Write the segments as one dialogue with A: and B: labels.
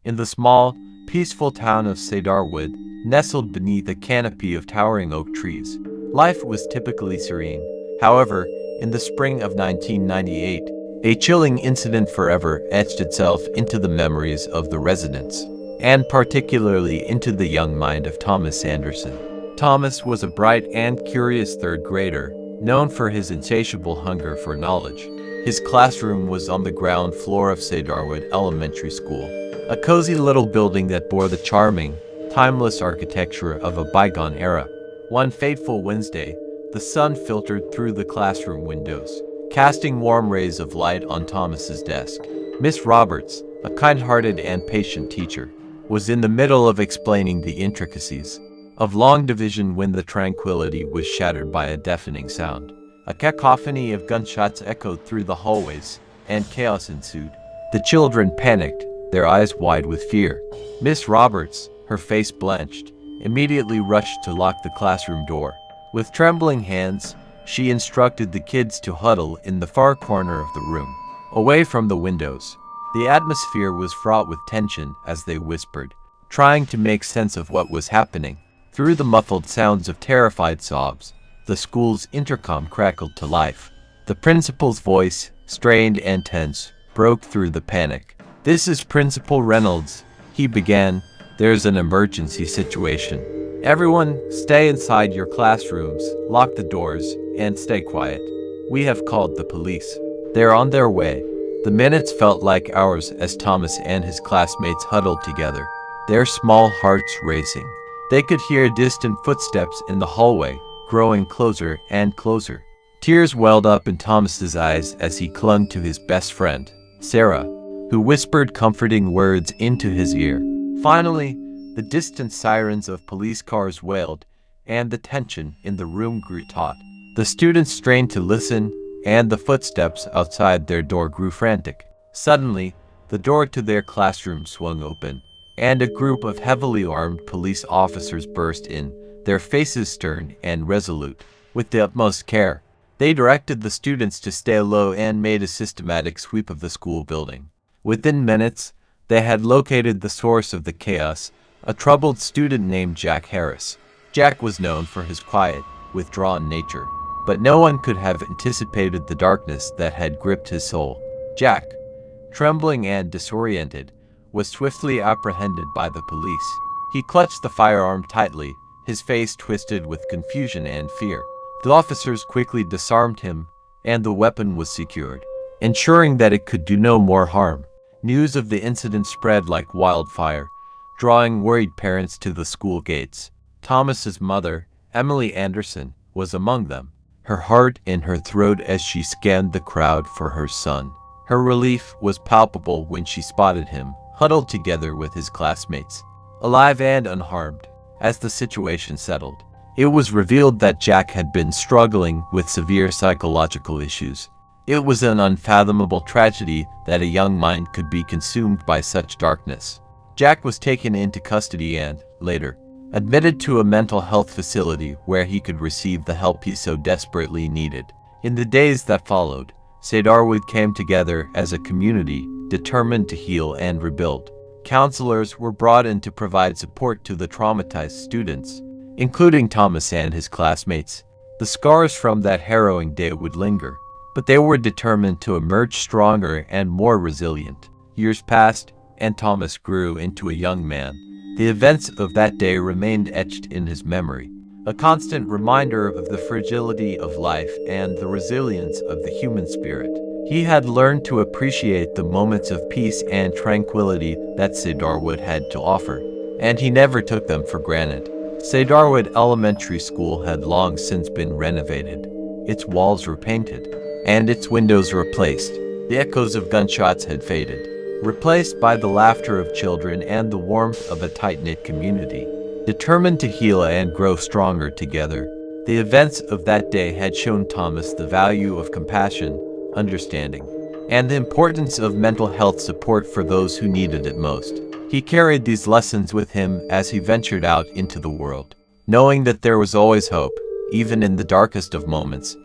A: In the small, peaceful town of Cedarwood, nestled beneath a canopy of towering oak trees, life was typically serene. However, in the spring of 1998, a chilling incident forever etched itself into the memories of the residents, and particularly into the young mind of Thomas Anderson. Thomas was a bright and curious third grader, known for his insatiable hunger for knowledge. His classroom was on the ground floor of Cedarwood Elementary School, a cozy little building that bore the charming, timeless architecture of a bygone era. One fateful Wednesday, the sun filtered through the classroom windows, casting warm rays of light on Thomas's desk. Miss Roberts, a kind-hearted and patient teacher, was in the middle of explaining the intricacies of long division when the tranquility was shattered by a deafening sound. A cacophony of gunshots echoed through the hallways, and chaos ensued. The children panicked, their eyes wide with fear. Miss Roberts, her face blanched, immediately rushed to lock the classroom door. With trembling hands, she instructed the kids to huddle in the far corner of the room, away from the windows. The atmosphere was fraught with tension as they whispered, trying to make sense of what was happening. Through the muffled sounds of terrified sobs, the school's intercom crackled to life. The principal's voice, strained and tense, broke through the panic. "This is Principal Reynolds," he began. "There's an emergency situation. Everyone, stay inside your classrooms, lock the doors, and stay quiet. We have called the police. They're on their way." The minutes felt like hours as Thomas and his classmates huddled together, their small hearts racing. They could hear distant footsteps in the hallway, growing closer and closer. Tears welled up in Thomas's eyes as he clung to his best friend, Sarah, who whispered comforting words into his ear. Finally, the distant sirens of police cars wailed, and the tension in the room grew taut. The students strained to listen, and the footsteps outside their door grew frantic. Suddenly, the door to their classroom swung open, and a group of heavily armed police officers burst in, their faces stern and resolute. With the utmost care, they directed the students to stay low and made a systematic sweep of the school building. Within minutes, they had located the source of the chaos, a troubled student named Jack Harris. Jack was known for his quiet, withdrawn nature, but no one could have anticipated the darkness that had gripped his soul. Jack, trembling and disoriented, was swiftly apprehended by the police. He clutched the firearm tightly, his face twisted with confusion and fear. The officers quickly disarmed him, and the weapon was secured, ensuring that it could do no more harm. News of the incident spread like wildfire, drawing worried parents to the school gates. Thomas's mother, Emily Anderson, was among them, her heart in her throat as she scanned the crowd for her son. Her relief was palpable when she spotted him, huddled together with his classmates, alive and unharmed. As the situation settled, it was revealed that Jack had been struggling with severe psychological issues. It was an unfathomable tragedy that a young mind could be consumed by such darkness. Jack was taken into custody and, later, admitted to a mental health facility where he could receive the help he so desperately needed. In the days that followed, Cedarwood came together as a community determined to heal and rebuild. Counselors were brought in to provide support to the traumatized students, including Thomas and his classmates. The scars from that harrowing day would linger, but they were determined to emerge stronger and more resilient. Years passed, and Thomas grew into a young man. The events of that day remained etched in his memory, a constant reminder of the fragility of life and the resilience of the human spirit. He had learned to appreciate the moments of peace and tranquility that Cedarwood had to offer, and he never took them for granted. Cedarwood Elementary School had long since been renovated, its walls repainted, and its windows replaced. The echoes of gunshots had faded, replaced by the laughter of children and the warmth of a tight-knit community, determined to heal and grow stronger together. The events of that day had shown Thomas the value of compassion, understanding, and the importance of mental health support for those who needed it most. He carried these lessons with him as he ventured out into the world, knowing that there was always hope, even in the darkest of moments.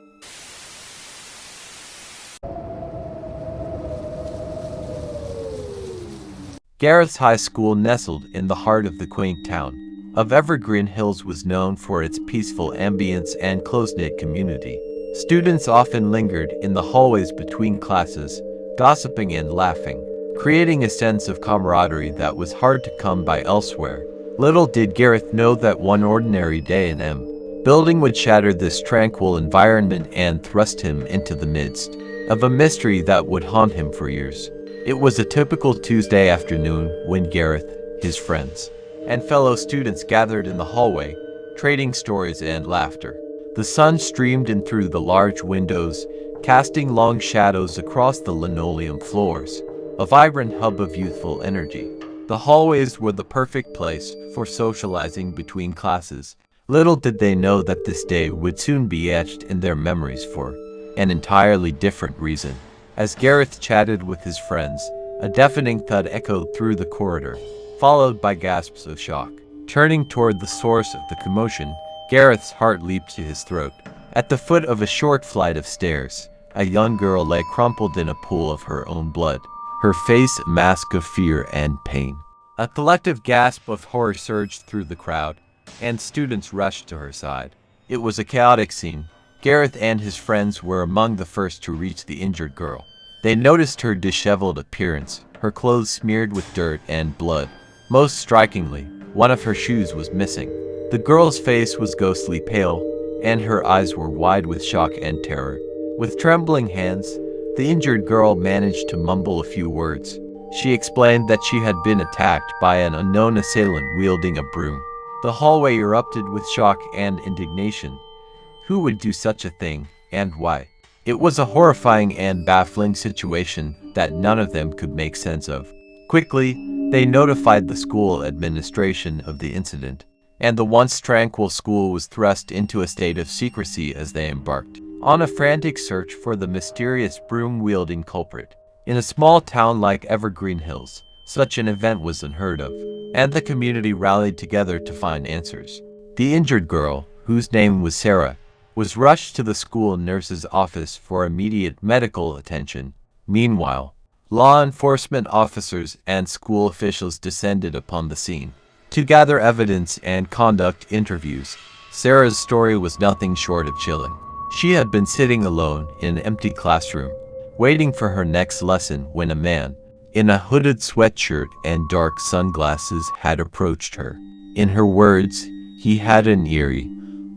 A: Gareth's high school, nestled in the heart of the quaint town of Evergreen Hills, was known for its peaceful ambience and close-knit community. Students often lingered in the hallways between classes, gossiping and laughing, creating a sense of camaraderie that was hard to come by elsewhere. Little did Gareth know that one ordinary day in M. building would shatter this tranquil environment and thrust him into the midst of a mystery that would haunt him for years. It was a typical Tuesday afternoon when Gareth, his friends, and fellow students gathered in the hallway, trading stories and laughter. The sun streamed in through the large windows, casting long shadows across the linoleum floors, a vibrant hub of youthful energy. The hallways were the perfect place for socializing between classes. Little did they know that this day would soon be etched in their memories for an entirely different reason. As Gareth chatted with his friends, a deafening thud echoed through the corridor, followed by gasps of shock. Turning toward the source of the commotion, Gareth's heart leaped to his throat. At the foot of a short flight of stairs, a young girl lay crumpled in a pool of her own blood, her face a mask of fear and pain. A collective gasp of horror surged through the crowd, and students rushed to her side. It was a chaotic scene. Gareth and his friends were among the first to reach the injured girl. They noticed her disheveled appearance, her clothes smeared with dirt and blood. Most strikingly, one of her shoes was missing. The girl's face was ghostly pale, and her eyes were wide with shock and terror. With trembling hands, the injured girl managed to mumble a few words. She explained that she had been attacked by an unknown assailant wielding a broom. The hallway erupted with shock and indignation. Who would do such a thing, and why? It was a horrifying and baffling situation that none of them could make sense of. Quickly, they notified the school administration of the incident, and the once tranquil school was thrust into a state of secrecy as they embarked on a frantic search for the mysterious broom-wielding culprit. In a small town like Evergreen Hills, such an event was unheard of, and the community rallied together to find answers. The injured girl, whose name was Sarah, was rushed to the school nurse's office for immediate medical attention. Meanwhile, law enforcement officers and school officials descended upon the scene to gather evidence and conduct interviews. Sarah's story was nothing short of chilling. She had been sitting alone in an empty classroom, waiting for her next lesson when a man, in a hooded sweatshirt and dark sunglasses, had approached her. In her words, he had an eerie,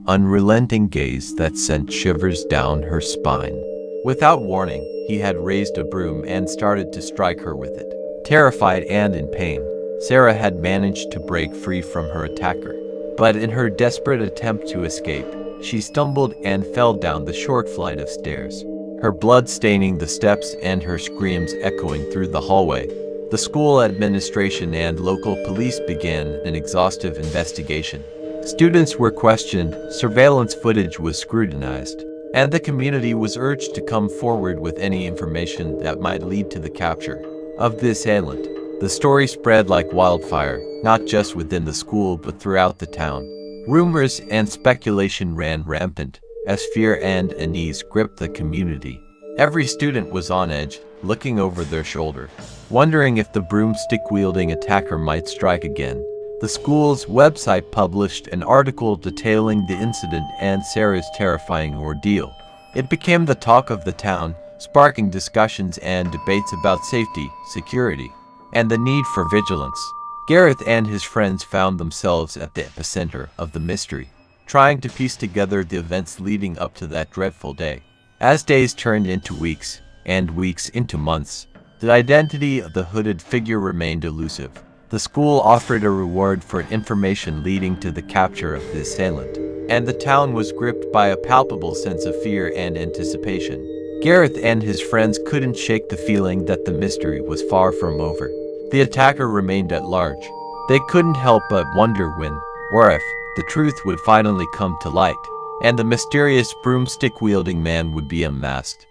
A: unrelenting gaze that sent shivers down her spine. Without warning, he had raised a broom and started to strike her with it. Terrified and in pain, Sarah had managed to break free from her attacker. But in her desperate attempt to escape, she stumbled and fell down the short flight of stairs, her blood staining the steps and her screams echoing through the hallway. The school administration and local police began an exhaustive investigation. Students were questioned, surveillance footage was scrutinized, and the community was urged to come forward with any information that might lead to the capture of the assailant. The story spread like wildfire, not just within the school but throughout the town. Rumors and speculation ran rampant as fear and unease gripped the community. Every student was on edge, looking over their shoulder, wondering if the broomstick-wielding attacker might strike again. The school's website published an article detailing the incident and Sarah's terrifying ordeal. It became the talk of the town, sparking discussions and debates about safety, security, and the need for vigilance. Gareth and his friends found themselves at the epicenter of the mystery, trying to piece together the events leading up to that dreadful day. As days turned into weeks, and weeks into months, the identity of the hooded figure remained elusive. The school offered a reward for information leading to the capture of the assailant, and the town was gripped by a palpable sense of fear and anticipation. Gareth and his friends couldn't shake the feeling that the mystery was far from over. The attacker remained at large. They couldn't help but wonder when, or if, the truth would finally come to light, and the mysterious broomstick-wielding man would be unmasked.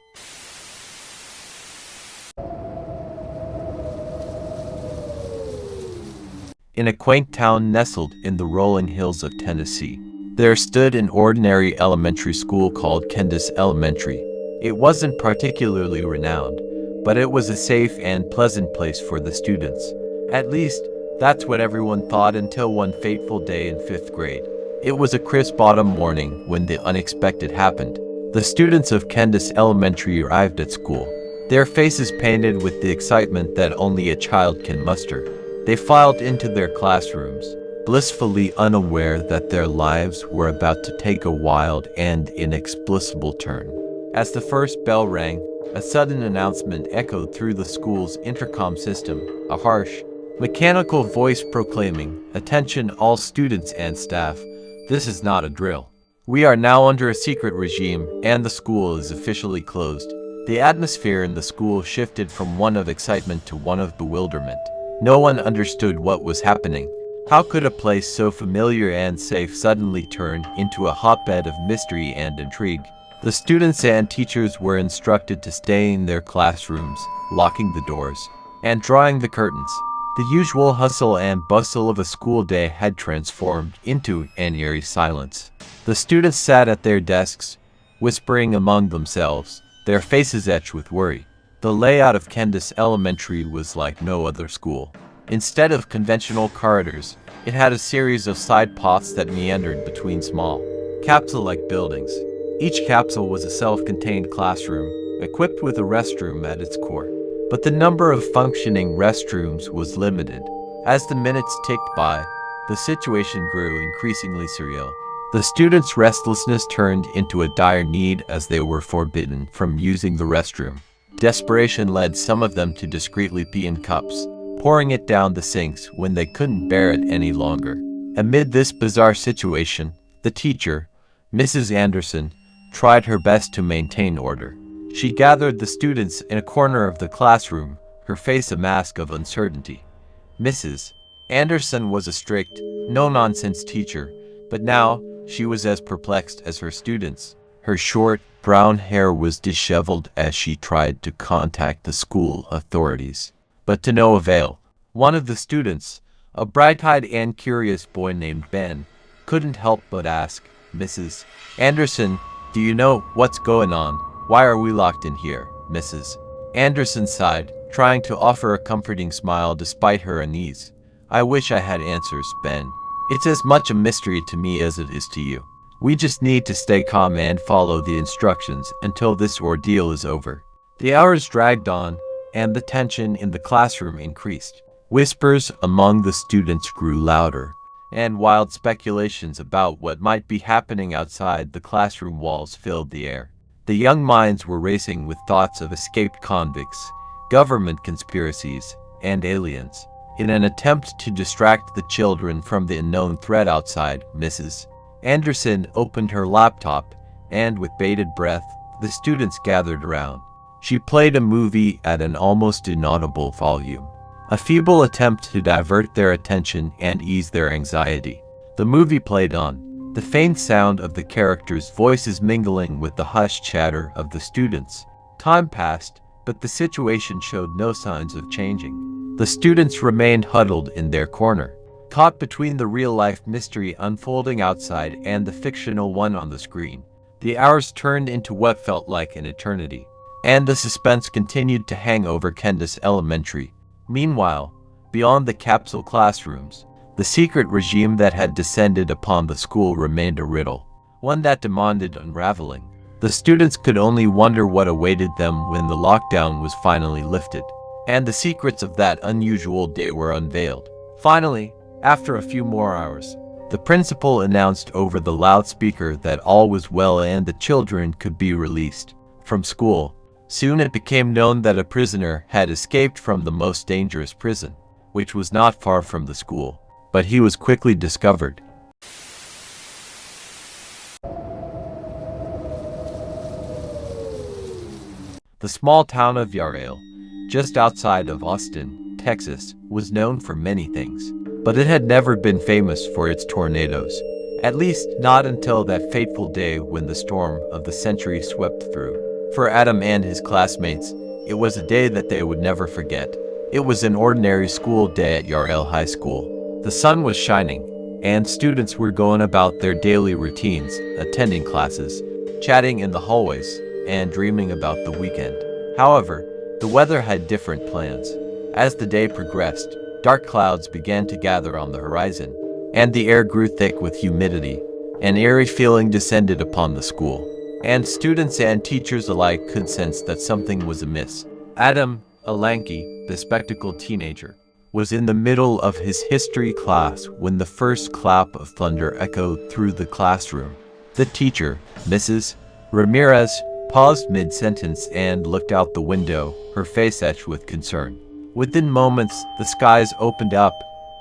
A: In a quaint town nestled in the rolling hills of Tennessee, there stood an ordinary elementary school called Kendis Elementary. It wasn't particularly renowned, but it was a safe and pleasant place for the students. At least, that's what everyone thought until one fateful day in 5th grade. It was a crisp autumn morning when the unexpected happened. The students of Candace Elementary arrived at school, their faces painted with the excitement that only a child can muster. They filed into their classrooms, blissfully unaware that their lives were about to take a wild and inexplicable turn. As the first bell rang, a sudden announcement echoed through the school's intercom system, a harsh, mechanical voice proclaiming, "Attention all students and staff, this is not a drill. We are now under a secret regime and the school is officially closed." The atmosphere in the school shifted from one of excitement to one of bewilderment. No one understood what was happening. How could a place so familiar and safe suddenly turn into a hotbed of mystery and intrigue? The students and teachers were instructed to stay in their classrooms, locking the doors and drawing the curtains. The usual hustle and bustle of a school day had transformed into an eerie silence. The students sat at their desks, whispering among themselves, their faces etched with worry. The layout of Candace Elementary was like no other school. Instead of conventional corridors, it had a series of side paths that meandered between small, capsule-like buildings. Each capsule was a self-contained classroom, equipped with a restroom at its core. But the number of functioning restrooms was limited. As the minutes ticked by, the situation grew increasingly surreal. The students' restlessness turned into a dire need as they were forbidden from using the restroom. Desperation led some of them to discreetly pee in cups, pouring it down the sinks when they couldn't bear it any longer. Amid this bizarre situation, the teacher, Mrs. Anderson, tried her best to maintain order. She gathered the students in a corner of the classroom, her face a mask of uncertainty. Mrs. Anderson was a strict, no-nonsense teacher, but now she was as perplexed as her students. Her short, brown hair was disheveled as she tried to contact the school authorities, but to no avail. One of the students, a bright-eyed and curious boy named Ben, couldn't help but ask, "Mrs. Anderson, do you know what's going on? Why are we locked in here?" Mrs. Anderson sighed, trying to offer a comforting smile despite her unease. "I wish I had answers, Ben. It's as much a mystery to me as it is to you. We just need to stay calm and follow the instructions until this ordeal is over." The hours dragged on, and the tension in the classroom increased. Whispers among the students grew louder, and wild speculations about what might be happening outside the classroom walls filled the air. The young minds were racing with thoughts of escaped convicts, government conspiracies, and aliens. In an attempt to distract the children from the unknown threat outside, Mrs. Anderson opened her laptop, and with bated breath, the students gathered around. She played a movie at an almost inaudible volume, a feeble attempt to divert their attention and ease their anxiety. The movie played on, the faint sound of the characters' voices mingling with the hushed chatter of the students. Time passed, but the situation showed no signs of changing. The students remained huddled in their corner, caught between the real-life mystery unfolding outside and the fictional one on the screen. The hours turned into what felt like an eternity, and the suspense continued to hang over Candace Elementary. Meanwhile, beyond the capsule classrooms, the secret regime that had descended upon the school remained a riddle, one that demanded unraveling. The students could only wonder what awaited them when the lockdown was finally lifted, and the secrets of that unusual day were unveiled. Finally, after a few more hours, the principal announced over the loudspeaker that all was well and the children could be released from school. Soon it became known that a prisoner had escaped from the most dangerous prison, which was not far from the school, but he was quickly discovered. The small town of Yarrail, just outside of Austin, Texas, was known for many things, but it had never been famous for its tornadoes, at least not until that fateful day when the storm of the century swept through. For Adam and his classmates, it was a day that they would never forget. It was an ordinary school day at Yarrail High School. The sun was shining, and students were going about their daily routines, attending classes, chatting in the hallways, and dreaming about the weekend. However, the weather had different plans. As the day progressed, dark clouds began to gather on the horizon, and the air grew thick with humidity. An eerie feeling descended upon the school, and students and teachers alike could sense that something was amiss. Adam, a lanky, bespectacled teenager, was in the middle of his history class when the first clap of thunder echoed through the classroom. The teacher, Mrs. Ramirez, paused mid-sentence and looked out the window, her face etched with concern. Within moments, the skies opened up,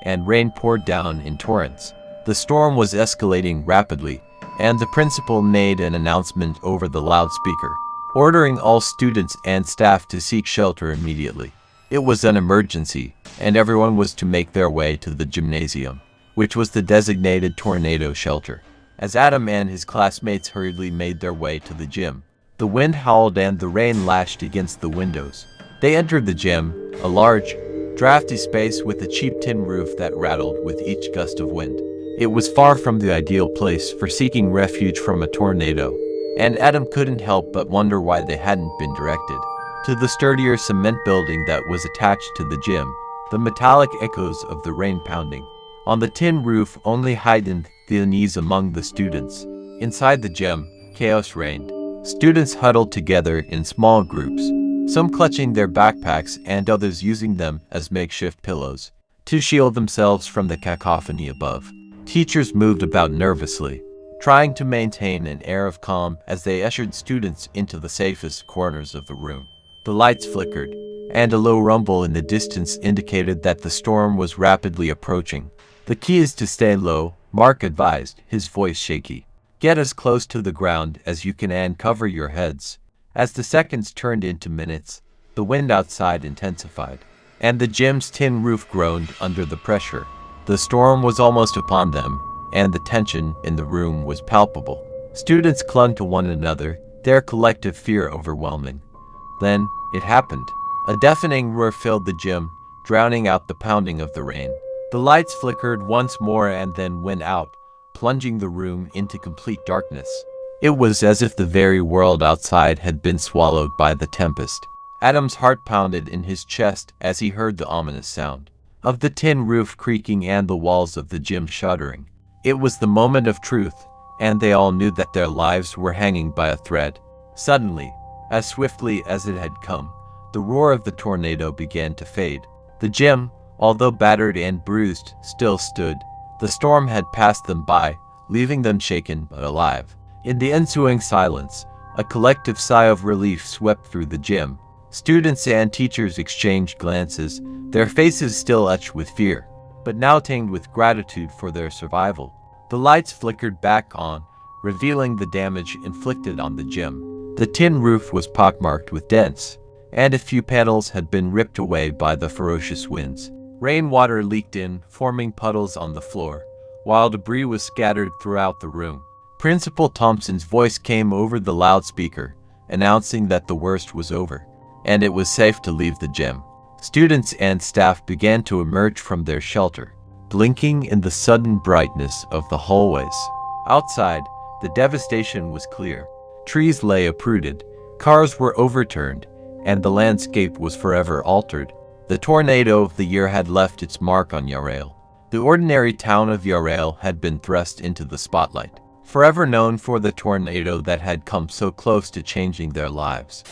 A: and rain poured down in torrents. The storm was escalating rapidly, and the principal made an announcement over the loudspeaker, ordering all students and staff to seek shelter immediately. It was an emergency, and everyone was to make their way to the gymnasium, which was the designated tornado shelter. As Adam and his classmates hurriedly made their way to the gym, the wind howled and the rain lashed against the windows. They entered the gym, a large, drafty space with a cheap tin roof that rattled with each gust of wind. It was far from the ideal place for seeking refuge from a tornado, and Adam couldn't help but wonder why they hadn't been directed to the sturdier cement building that was attached to the gym. The metallic echoes of the rain pounding on the tin roof only heightened the unease among the students. Inside the gym, chaos reigned. Students huddled together in small groups, some clutching their backpacks and others using them as makeshift pillows to shield themselves from the cacophony above. Teachers moved about nervously, trying to maintain an air of calm as they ushered students into the safest corners of the room. The lights flickered, and a low rumble in the distance indicated that the storm was rapidly approaching. "The key is to stay low," Mark advised, his voice shaky. "Get as close to the ground as you can and cover your heads." As the seconds turned into minutes, the wind outside intensified, and the gym's tin roof groaned under the pressure. The storm was almost upon them, and the tension in the room was palpable. Students clung to one another, their collective fear overwhelming. Then, it happened. A deafening roar filled the gym, drowning out the pounding of the rain. The lights flickered once more and then went out, plunging the room into complete darkness. It was as if the very world outside had been swallowed by the tempest. Adam's heart pounded in his chest as he heard the ominous sound of the tin roof creaking and the walls of the gym shuddering. It was the moment of truth, and they all knew that their lives were hanging by a thread. Suddenly, as swiftly as it had come, the roar of the tornado began to fade. The gym, although battered and bruised, still stood. The storm had passed them by, leaving them shaken but alive. In the ensuing silence, a collective sigh of relief swept through the gym. Students and teachers exchanged glances, their faces still etched with fear, but now tinged with gratitude for their survival. The lights flickered back on, revealing the damage inflicted on the gym. The tin roof was pockmarked with dents, and a few panels had been ripped away by the ferocious winds. Rainwater leaked in, forming puddles on the floor, while debris was scattered throughout the room. Principal Thompson's voice came over the loudspeaker, announcing that the worst was over, and it was safe to leave the gym. Students and staff began to emerge from their shelter, blinking in the sudden brightness of the hallways. Outside, the devastation was clear. Trees lay uprooted, cars were overturned, and the landscape was forever altered. The tornado of the year had left its mark on Yarrail. The ordinary town of Yarrail had been thrust into the spotlight, forever known for the tornado that had come so close to changing their lives.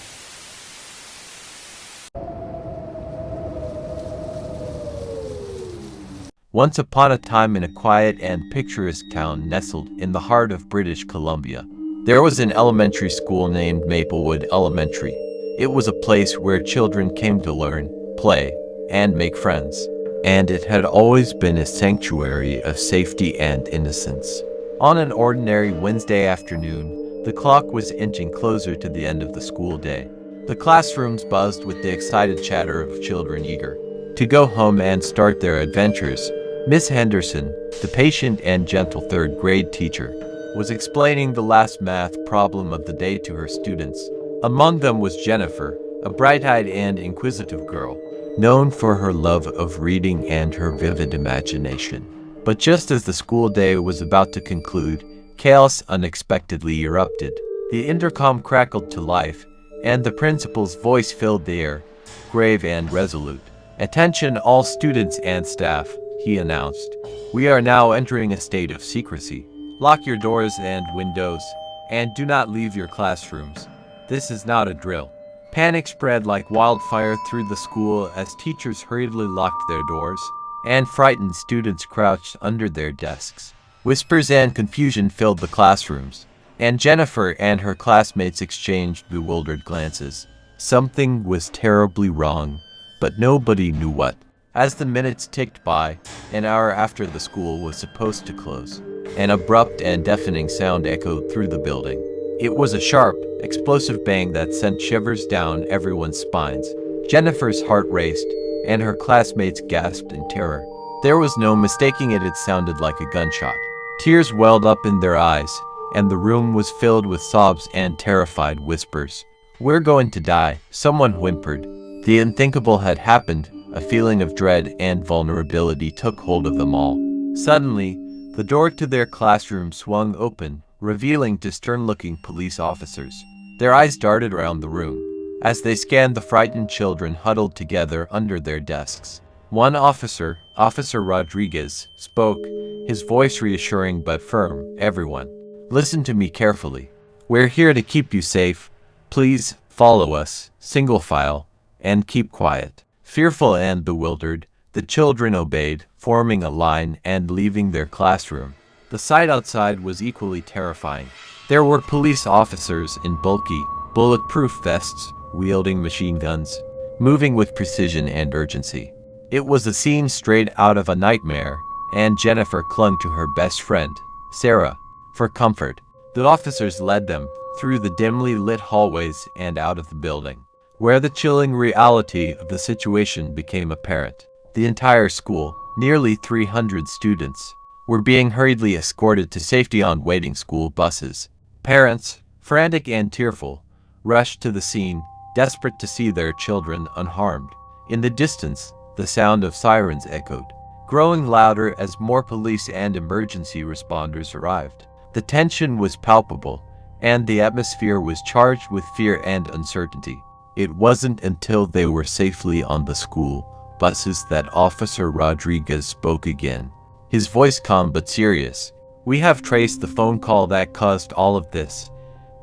A: Once upon a time, in a quiet and picturesque town nestled in the heart of British Columbia, there was an elementary school named Maplewood Elementary. It was a place where children came to learn, play, and make friends, and it had always been a sanctuary of safety and innocence. On an ordinary Wednesday afternoon, the clock was inching closer to the end of the school day. The classrooms buzzed with the excited chatter of children eager to go home and start their adventures. Miss Henderson, the patient and gentle third-grade teacher, was explaining the last math problem of the day to her students. Among them was Jennifer, a bright-eyed and inquisitive girl, known for her love of reading and her vivid imagination. But just as the school day was about to conclude, chaos unexpectedly erupted. The intercom crackled to life, and the principal's voice filled the air, grave and resolute. "Attention all students and staff," he announced. "We are now entering a state of secrecy. Lock your doors and windows, and do not leave your classrooms. This is not a drill." Panic spread like wildfire through the school as teachers hurriedly locked their doors, and frightened students crouched under their desks. Whispers and confusion filled the classrooms, and Jennifer and her classmates exchanged bewildered glances. Something was terribly wrong, but nobody knew what. As the minutes ticked by, an hour after the school was supposed to close, an abrupt and deafening sound echoed through the building. It was a sharp, explosive bang that sent shivers down everyone's spines. Jennifer's heart raced, and her classmates gasped in terror. There was no mistaking it, it sounded like a gunshot. Tears welled up in their eyes, and the room was filled with sobs and terrified whispers. "We're going to die," someone whimpered. The unthinkable had happened. A feeling of dread and vulnerability took hold of them all. Suddenly, the door to their classroom swung open, revealing two stern-looking police officers. Their eyes darted around the room. As they scanned the frightened children huddled together under their desks, one officer, Officer Rodriguez, spoke, his voice reassuring but firm. "Everyone, listen to me carefully. We're here to keep you safe. Please follow us, single file, and keep quiet." Fearful and bewildered, the children obeyed, forming a line and leaving their classroom. The sight outside was equally terrifying. There were police officers in bulky, bulletproof vests, wielding machine guns, moving with precision and urgency. It was a scene straight out of a nightmare, and Jennifer clung to her best friend, Sarah, for comfort. The officers led them through the dimly lit hallways and out of the building, where the chilling reality of the situation became apparent. The entire school, nearly 300 students, were being hurriedly escorted to safety on waiting school buses. Parents, frantic and tearful, rushed to the scene, desperate to see their children unharmed. In the distance, the sound of sirens echoed, growing louder as more police and emergency responders arrived. The tension was palpable, and the atmosphere was charged with fear and uncertainty. It wasn't until they were safely on the school buses that Officer Rodriguez spoke again, his voice calm but serious. "We have traced the phone call that caused all of this,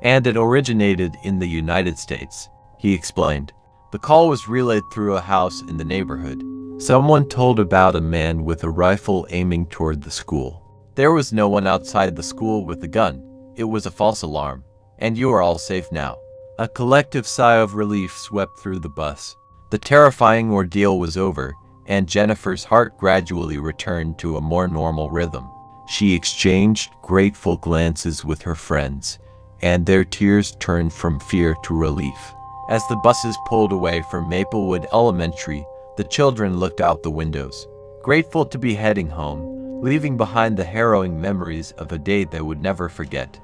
A: and it originated in the United States," he explained. "The call was relayed through a house in the neighborhood. Someone told about a man with a rifle aiming toward the school. There was no one outside the school with a gun. It was a false alarm, and you are all safe now." A collective sigh of relief swept through the bus. The terrifying ordeal was over, and Jennifer's heart gradually returned to a more normal rhythm. She exchanged grateful glances with her friends, and their tears turned from fear to relief. As the buses pulled away from Maplewood Elementary, the children looked out the windows, grateful to be heading home, leaving behind the harrowing memories of a day they would never forget.